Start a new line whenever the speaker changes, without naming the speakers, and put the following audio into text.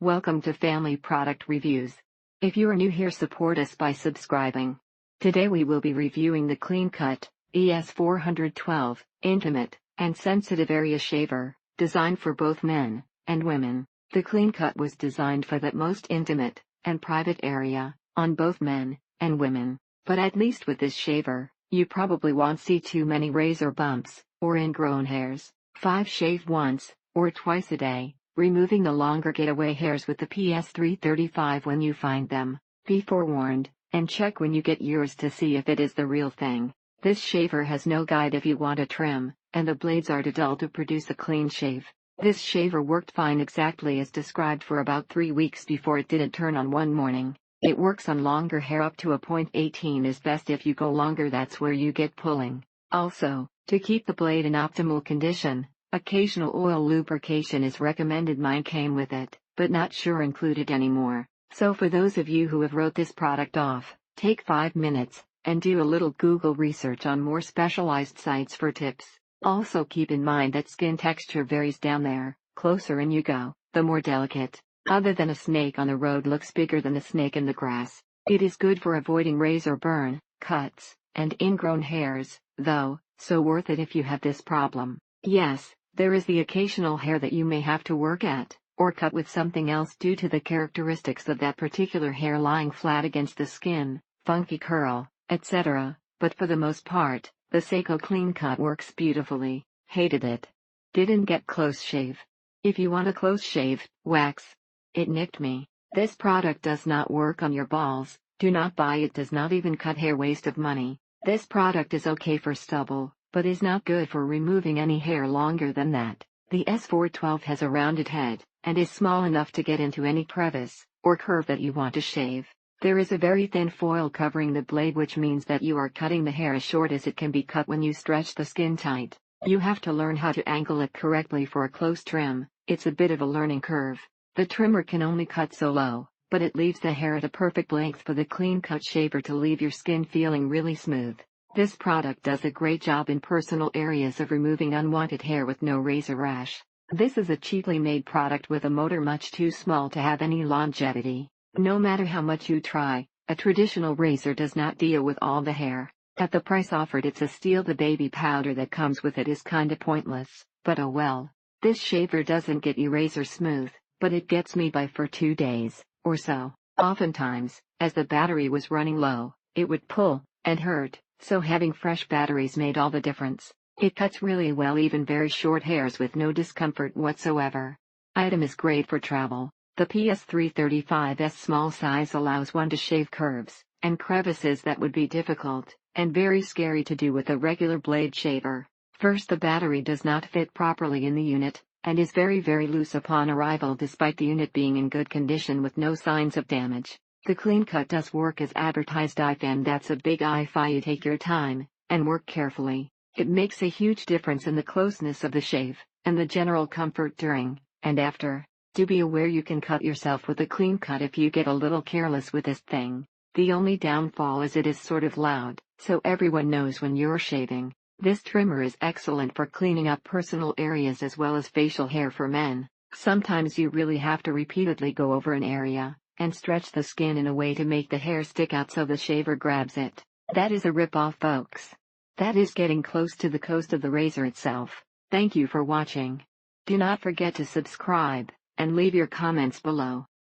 Welcome to Family Product Reviews. If you are new here, support us by subscribing. Today we will be reviewing the Cleancut ES412 Intimate and Sensitive Area Shaver, designed for both men and women. The Cleancut was designed for that most intimate and private area, on both men and women. But at least with this shaver, you probably won't see too many razor bumps or ingrown hairs. 5 shave once or twice a day, removing the longer getaway hairs with the PS335 when you find them. Be forewarned, and check when you get yours to see if it is the real thing. This shaver has no guide if you want a trim, and the blades are too dull to produce a clean shave. This shaver worked fine exactly as described for about 3 weeks before it didn't turn on one morning. It works on longer hair up to a point. 18 is best. If you go longer, that's where you get pulling. Also, to keep the blade in optimal condition, occasional oil lubrication is recommended. Mine came with it, but not sure included anymore. So for those of you who have wrote this product off, take 5 minutes, and do a little Google research on more specialized sites for tips. Also keep in mind that skin texture varies down there. Closer in you go, the more delicate. Other than a snake on the road looks bigger than a snake in the grass. It is good for avoiding razor burn, cuts, and ingrown hairs, though, so worth it if you have this problem. Yes, there is the occasional hair that you may have to work at, or cut with something else due to the characteristics of that particular hair lying flat against the skin, funky curl, etc., but for the most part, the Seiko Cleancut works beautifully. Hated it. Didn't get close shave. If you want a close shave, wax. It nicked me. This product does not work on your balls. Do not buy it. Does not even cut hair. Waste of money. This product is okay for stubble, but is not good for removing any hair longer than that. The ES412 has a rounded head, and is small enough to get into any crevice or curve that you want to shave. There is a very thin foil covering the blade, which means that you are cutting the hair as short as it can be cut when you stretch the skin tight. You have to learn how to angle it correctly for a close trim. It's a bit of a learning curve. The trimmer can only cut so low, but it leaves the hair at a perfect length for the Cleancut shaver to leave your skin feeling really smooth. This product does a great job in personal areas of removing unwanted hair with no razor rash. This is a cheaply made product with a motor much too small to have any longevity. No matter how much you try, a traditional razor does not deal with all the hair. At the price offered, it's a steal. The baby powder that comes with it is kinda pointless, but oh well. This shaver doesn't get you razor smooth, but it gets me by for 2 days or so. Oftentimes, as the battery was running low, it would pull and hurt, so having fresh batteries made all the difference. It cuts really well, even very short hairs, with no discomfort whatsoever. Item is great for travel. The PS335's small size allows one to shave curves and crevices that would be difficult and very scary to do with a regular blade shaver. First, the battery does not fit properly in the unit, and is very loose upon arrival despite the unit being in good condition with no signs of damage. The Cleancut does work as advertised, and that's a big if you take your time and work carefully. It makes a huge difference in the closeness of the shave and the general comfort during and after. Do be aware you can cut yourself with a Cleancut if you get a little careless with this thing. The only downfall is it is sort of loud, so everyone knows when you're shaving. This trimmer is excellent for cleaning up personal areas as well as facial hair for men. Sometimes you really have to repeatedly go over an area and stretch the skin in a way to make the hair stick out so the shaver grabs it. That is a rip-off, folks. That is getting close to the cost of the razor itself. Thank you for watching. Do not forget to subscribe and leave your comments below.